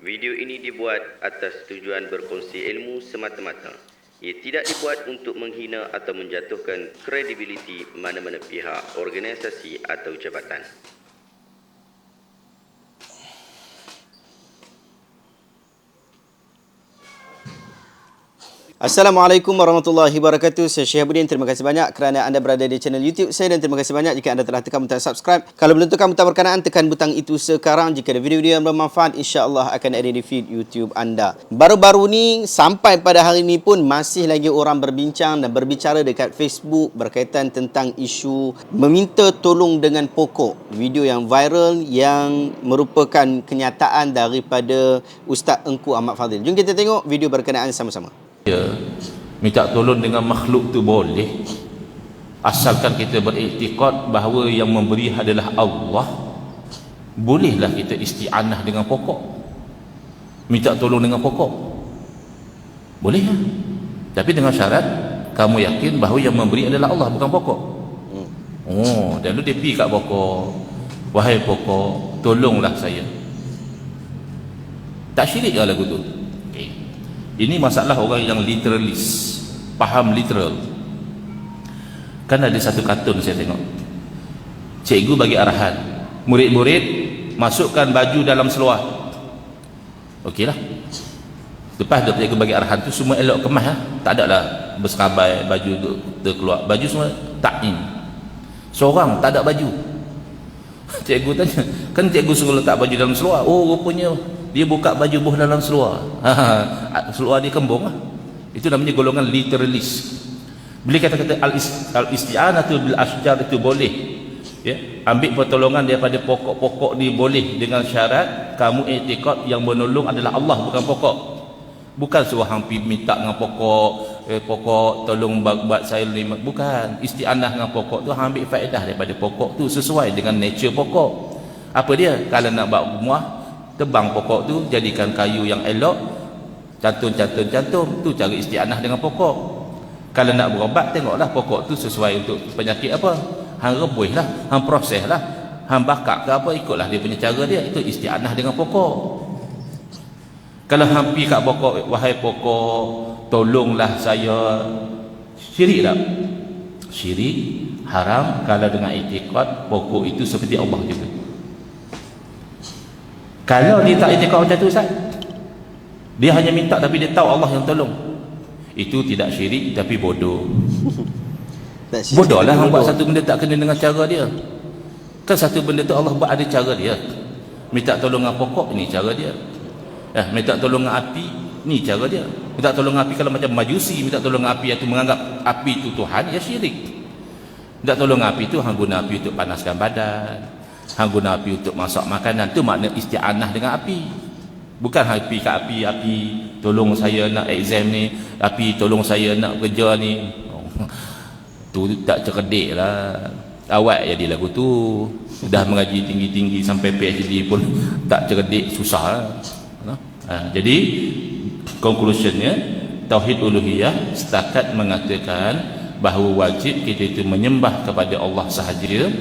Video ini dibuat atas tujuan berkongsi ilmu semata-mata. Ia tidak dibuat untuk menghina atau menjatuhkan kredibiliti mana-mana pihak, organisasi atau jabatan. Assalamualaikum warahmatullahi wabarakatuh. Saya Syihabuddin. Terima kasih banyak kerana anda berada di channel YouTube saya dan terima kasih banyak jika anda telah tekan butang subscribe. Kalau belum tekan butang berkenaan, tekan butang itu sekarang. Jika ada video-video yang bermanfaat, insya-Allah akan ada di feed YouTube anda. Baru-baru ni sampai pada hari ini pun masih lagi orang berbincang dan berbicara dekat Facebook berkaitan tentang isu meminta tolong dengan pokok. Video yang viral yang merupakan kenyataan daripada Ustaz Engku Ahmad Fadil. Jom kita tengok video berkenaan sama-sama. Ya, minta tolong dengan makhluk tu boleh, asalkan kita beriktikad bahawa yang memberi adalah Allah. Bolehlah kita isti'anah dengan pokok, minta tolong dengan pokok, boleh ya? Tapi dengan syarat kamu yakin bahawa yang memberi adalah Allah, bukan pokok. Oh, dan lu dia pergi kat pokok, wahai pokok, tolonglah saya. Tak syirik ke lagu tu? Ini masalah orang yang literalis, faham literal. Kan ada satu kartun saya tengok, cikgu bagi arahan, murid-murid masukkan baju dalam seluar. Okeylah. Lepas dia cikgu bagi arahan tu, semua elok kemas lah. Tak ada lah berserabai baju tu keluar. Baju semua taknim. Seorang tak ada baju. Cikgu tanya, kan cikgu suruh letak baju dalam seluar. Oh, rupanya dia buka baju buh dalam seluar. Seluar dia kembung lah. Itu namanya golongan literalis. Bila kata-kata al-isti'anatu bil asjar itu boleh, ya, ambil pertolongan daripada pokok-pokok ni boleh, dengan syarat kamu i'tikad yang menolong adalah Allah, bukan pokok. Bukan suruh hampi minta dengan pokok, pokok tolong buat saya ni, bukan. Isti'anah dengan pokok tu ambil faedah daripada pokok tu sesuai dengan nature pokok. Apa dia? Kalau nak buat rumah, tebang pokok tu, jadikan kayu yang elok, cantum tu cara isti'anah dengan pokok. Kalau nak berobat, tengoklah pokok tu sesuai untuk penyakit apa, hang rebuih lah, hang proses lah, hang bakar ke apa, ikutlah dia punya cara dia. Itu isti'anah dengan pokok. Kalau hang pergi kat pokok, wahai pokok, tolonglah saya, syirik tak? Syirik, haram kalau dengan i'tikad pokok itu seperti Allah juga. Kalau dia tak i'tikad macam tu, Ustaz, dia hanya minta tapi dia tahu Allah yang tolong, itu tidak syirik tapi bodoh. Bodoh lah hang buat satu benda tak kena dengan cara dia. Kan satu benda tu Allah buat ada cara dia. Minta tolong dengan pokok, ni cara dia. Minta tolong dengan api, ni cara dia. Minta tolong dengan api, kalau macam majusi minta tolong dengan api itu menganggap api itu Tuhan, ya syirik. Minta tolong dengan api itu hang guna api untuk panaskan badan, hang guna api untuk masak makanan, tu makna isti'anah dengan api. Bukan api ke api tolong saya nak exam ni, api tolong saya nak kerja ni. Tu tak cerdik lah. Awak jadi lagu tu, dah mengaji tinggi-tinggi sampai PhD pun tak cerdik, susah lah. Jadi conclusionnya, tauhid uluhiyah setakat mengatakan bahawa wajib kita itu menyembah kepada Allah sahaja,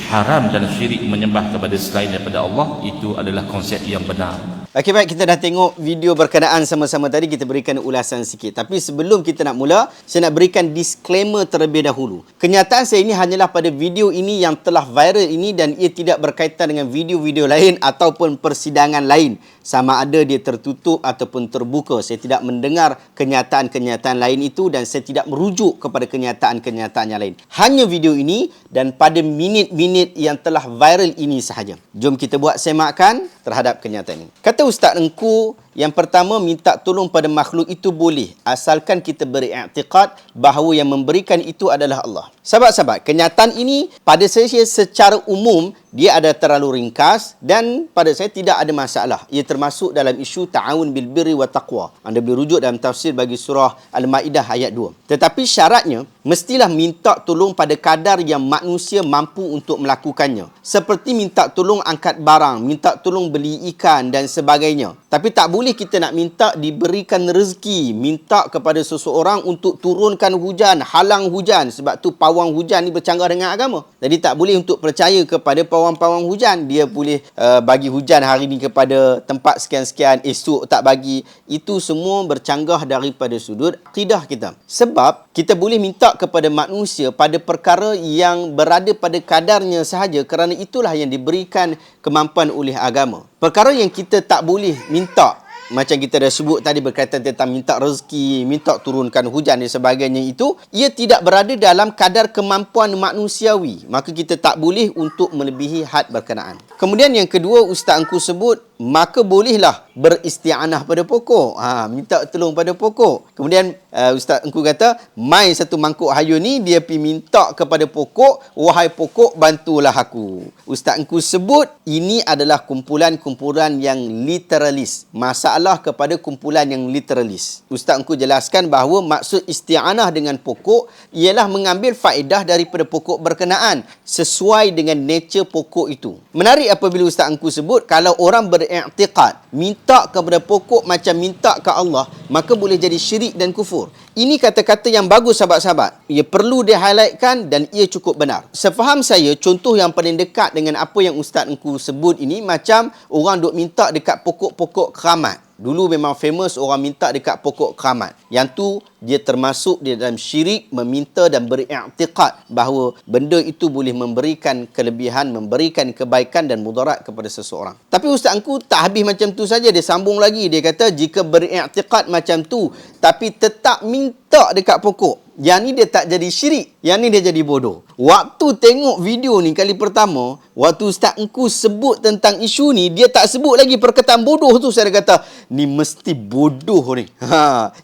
haram dan syirik menyembah kepada selain daripada Allah, itu adalah konsep yang benar. Okey, baik, kita dah tengok video berkenaan sama-sama tadi, kita berikan ulasan sikit. Tapi sebelum kita nak mula, saya nak berikan disclaimer terlebih dahulu. Kenyataan saya ini hanyalah pada video ini yang telah viral ini, dan ia tidak berkaitan dengan video-video lain ataupun persidangan lain. Sama ada dia tertutup ataupun terbuka. Saya tidak mendengar kenyataan-kenyataan lain itu dan saya tidak merujuk kepada kenyataan-kenyataan yang lain. Hanya video ini dan pada minit-minit yang telah viral ini sahaja. Jom kita buat semakan terhadap kenyataan ini. Kata Ustaz Engku, yang pertama, minta tolong pada makhluk itu boleh, asalkan kita beriktikad bahawa yang memberikan itu adalah Allah. Sahabat-sahabat, kenyataan ini pada saya secara umum dia ada terlalu ringkas dan pada saya tidak ada masalah. Ia termasuk dalam isu ta'awun bil birri wa taqwa. Anda boleh rujuk dalam tafsir bagi surah Al-Maidah ayat 2. Tetapi syaratnya mestilah minta tolong pada kadar yang manusia mampu untuk melakukannya. Seperti minta tolong angkat barang, minta tolong beli ikan dan sebagainya. Tapi tak boleh boleh kita nak minta diberikan rezeki, minta kepada seseorang untuk turunkan hujan, halang hujan. Sebab tu pawang hujan ni bercanggah dengan agama. Jadi tak boleh untuk percaya kepada pawang-pawang hujan. Dia boleh bagi hujan hari ni kepada tempat sekian-sekian, esok tak bagi. Itu semua bercanggah daripada sudut akidah kita. Sebab kita boleh minta kepada manusia pada perkara yang berada pada kadarnya sahaja, kerana itulah yang diberikan kemampuan oleh agama. Perkara yang kita tak boleh minta, macam kita dah sebut tadi berkaitan tentang minta rezeki, minta turunkan hujan dan sebagainya, itu ia tidak berada dalam kadar kemampuan manusiawi. Maka kita tak boleh untuk melebihi had berkenaan. Kemudian yang kedua, Ustaz Engku sebut, maka bolehlah beristi'anah pada pokok. Minta tolong pada pokok. Kemudian Ustaz Engku kata, mai satu mangkuk hayun ni, dia pergi minta kepada pokok, wahai pokok, bantulah aku. Ustaz Engku sebut, ini adalah kumpulan-kumpulan yang literalis. Masalah kepada kumpulan yang literalis. Ustaz Engku jelaskan bahawa maksud isti'anah dengan pokok ialah mengambil faedah daripada pokok berkenaan sesuai dengan nature pokok itu. Menarik apabila Ustaz Engku sebut, kalau orang beriktikad minta kepada pokok macam minta ke Allah, maka boleh jadi syirik dan kufur. Ini kata-kata yang bagus sahabat-sahabat. Ia perlu dihighlightkan dan ia cukup benar. Sefaham saya, contoh yang paling dekat dengan apa yang Ustaz Engku sebut ini, macam orang duk minta dekat pokok-pokok keramat. Dulu memang famous orang minta dekat pokok keramat. Yang tu dia termasuk di dalam syirik, meminta dan beriktikad bahawa benda itu boleh memberikan kelebihan, memberikan kebaikan dan mudarat kepada seseorang. Tapi Ustaz Engku tak habis macam tu saja, dia sambung lagi. Dia kata jika beriktikad macam tu tapi tetap minta dekat pokok, yang ni dia tak jadi syirik, yang ni dia jadi bodoh. Waktu tengok video ni kali pertama, waktu Ustaz Engku sebut tentang isu ni, dia tak sebut lagi perkataan bodoh tu. Saya kata, ni mesti bodoh ni.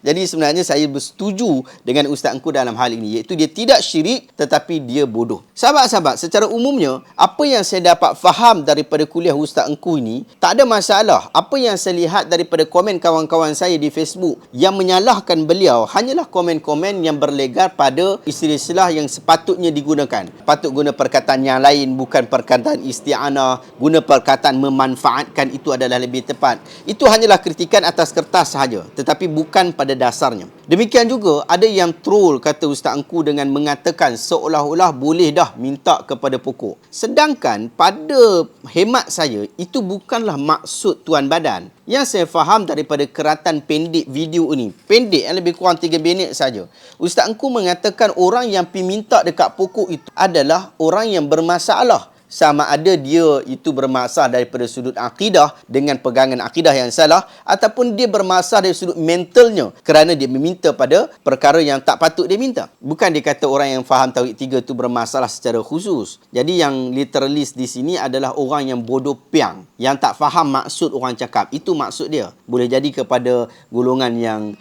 Jadi sebenarnya saya bersetuju dengan Ustaz Engku dalam hal ini, iaitu dia tidak syirik tetapi dia bodoh. Sahabat-sahabat, secara umumnya, apa yang saya dapat faham daripada kuliah Ustaz Engku ini, tak ada masalah. Apa yang saya lihat daripada komen kawan-kawan saya di Facebook yang menyalahkan beliau hanyalah komen-komen yang berlegar pada istilah yang sepatutnya digunakan. Patut guna perkataan yang lain, bukan perkataan isti'anah, guna perkataan memanfaatkan, itu adalah lebih tepat. Itu hanyalah kritikan atas kertas sahaja, tetapi bukan pada dasarnya. Demikian juga ada yang troll, kata Ustaz Engku, dengan mengatakan seolah-olah boleh dah minta kepada pokok. Sedangkan pada hemat saya, itu bukanlah maksud tuan badan. Yang saya faham daripada keratan pendek video ini, pendek yang lebih kurang 3 minit saja, Ustaz Engku mengatakan orang yang pergi minta dekat pokok itu adalah orang yang bermasalah. Sama ada dia itu bermasalah daripada sudut akidah dengan pegangan akidah yang salah, ataupun dia bermasalah dari sudut mentalnya kerana dia meminta pada perkara yang tak patut dia minta. Bukan dia kata orang yang faham Tauhid 3 itu bermasalah secara khusus. Jadi yang literalis di sini adalah orang yang bodoh piang, yang tak faham maksud orang cakap. Itu maksud dia. Boleh jadi kepada golongan yang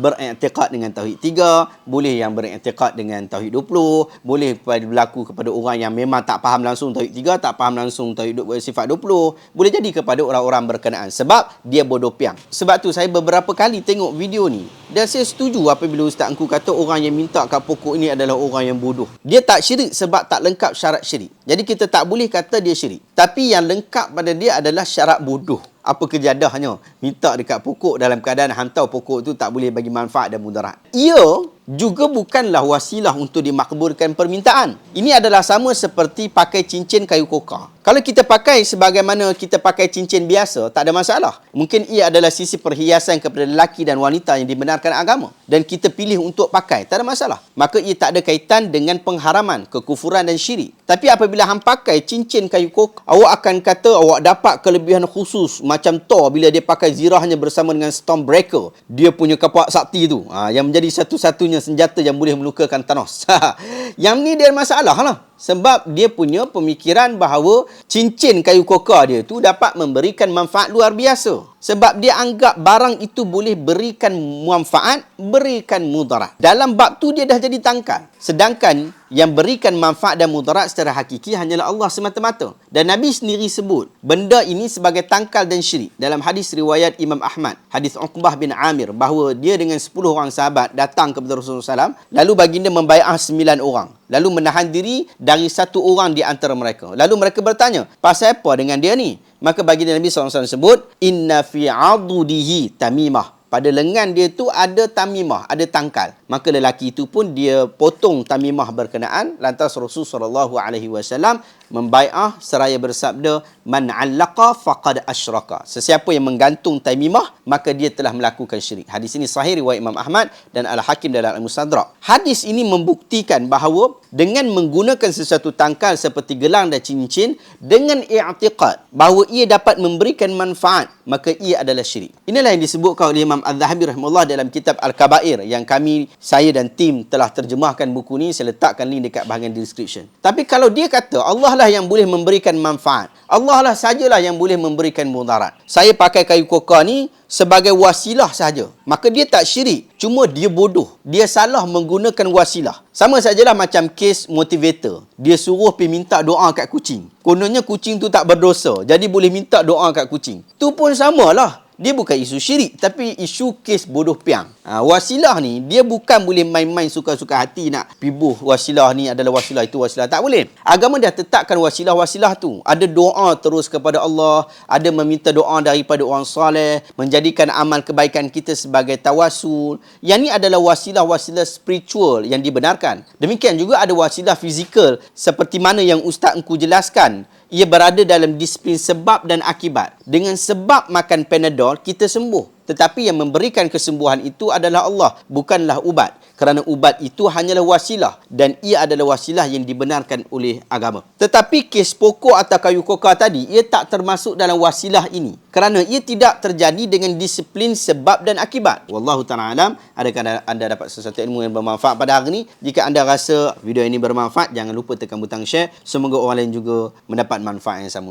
beriktikad dengan Tauhid 3, boleh yang beriktikad dengan Tauhid 20, boleh berlaku kepada orang yang memang tak faham langsung Tauhid 3, tak faham langsung Tauhid sifat 20. Boleh jadi kepada orang-orang berkenaan sebab dia bodoh piang. Sebab tu saya beberapa kali tengok video ni dan saya setuju apabila Ustaz Engku kata orang yang minta kat pokok ini adalah orang yang bodoh. Dia tak syirik sebab tak lengkap syarat syirik. Jadi kita tak boleh kata dia syirik. Tapi yang lengkap pada dia adalah syarat bodoh. Apa kejadahnya minta dekat pokok dalam keadaan hantar pokok tu tak boleh bagi manfaat dan mudarat. Ia juga bukanlah wasilah untuk dimakbulkan permintaan. Ini adalah sama seperti pakai cincin kayu kokar. Kalau kita pakai sebagaimana kita pakai cincin biasa, tak ada masalah. Mungkin ia adalah sisi perhiasan kepada lelaki dan wanita yang dibenarkan agama, dan kita pilih untuk pakai, tak ada masalah. Maka ia tak ada kaitan dengan pengharaman, kekufuran dan syirik. Tapi apabila hang pakai cincin kayu kokar, awak akan kata awak dapat kelebihan khusus macam Thor bila dia pakai zirahnya bersama dengan Stormbreaker. Dia punya kapak sakti tu, yang menjadi satu-satunya senjata yang boleh melukakan Thanos. Yang ni dia masalah lah. Sebab dia punya pemikiran bahawa cincin kayu kokar dia tu dapat memberikan manfaat luar biasa. Sebab dia anggap barang itu boleh berikan manfaat, berikan mudarat. Dalam bab tu dia dah jadi tangkal. Sedangkan yang berikan manfaat dan mudarat secara hakiki hanyalah Allah semata-mata. Dan Nabi sendiri sebut benda ini sebagai tangkal dan syirik. Dalam hadis riwayat Imam Ahmad, hadis Uqbah bin Amir, bahawa dia dengan 10 orang sahabat datang kepada Rasulullah SAW, lalu baginda membai'ah 9 orang. Lalu menahan diri dari 1 orang di antara mereka. Lalu mereka bertanya, pasal apa dengan dia ni? Maka baginda Nabi SAW sebut, inna fi adudihi tamimah. Pada lengan dia tu ada tamimah, ada tangkal. Maka lelaki itu pun dia potong tamimah berkenaan. Lantas Rasulullah SAW membai'ah seraya bersabda, man 'allaqa faqad asyraka. Sesiapa yang menggantung tamimah, maka dia telah melakukan syirik. Hadis ini sahih riwayat Imam Ahmad dan Al-Hakim dalam Al-Mustadrak. Hadis ini membuktikan bahawa dengan menggunakan sesuatu tangkal seperti gelang dan cincin dengan i'tiqad bahawa ia dapat memberikan manfaat, maka ia adalah syirik. Inilah yang disebutkan oleh Imam Az-Zahabi rahimahullah dalam kitab Al-Kabair yang saya dan tim telah terjemahkan buku ni. Saya letakkan link dekat bahagian description. Tapi kalau dia kata Allah lah yang boleh memberikan manfaat, Allah lah sajalah yang boleh memberikan mudarat, saya pakai kayu kokar ni sebagai wasilah sahaja, maka dia tak syirik. Cuma dia bodoh, dia salah menggunakan wasilah. Sama sajalah macam kes motivator. Dia suruh pergi minta doa kat kucing. Kononnya kucing tu tak berdosa, jadi boleh minta doa kat kucing. Tu pun samalah. Dia bukan isu syirik, tapi isu kes bodoh piang. Wasilah ni, dia bukan boleh main-main suka-suka hati nak pibuh wasilah ni adalah wasilah, itu wasilah. Tak boleh. Agama dah tetapkan wasilah-wasilah tu. Ada doa terus kepada Allah, ada meminta doa daripada orang soleh, menjadikan amal kebaikan kita sebagai tawasul. Yang ni adalah wasilah-wasilah spiritual yang dibenarkan. Demikian juga ada wasilah fizikal, seperti mana yang Ustaz engkau jelaskan. Ia berada dalam disiplin sebab dan akibat. Dengan sebab makan Panadol, kita sembuh. Tetapi yang memberikan kesembuhan itu adalah Allah, bukanlah ubat. Kerana ubat itu hanyalah wasilah dan ia adalah wasilah yang dibenarkan oleh agama. Tetapi kes pokok atau kayu kokar tadi, ia tak termasuk dalam wasilah ini. Kerana ia tidak terjadi dengan disiplin sebab dan akibat. Wallahu ta'ala alam. Adakah anda dapat sesuatu ilmu yang bermanfaat pada hari ini? Jika anda rasa video ini bermanfaat, jangan lupa tekan butang share. Semoga orang lain juga mendapat manfaat yang sama.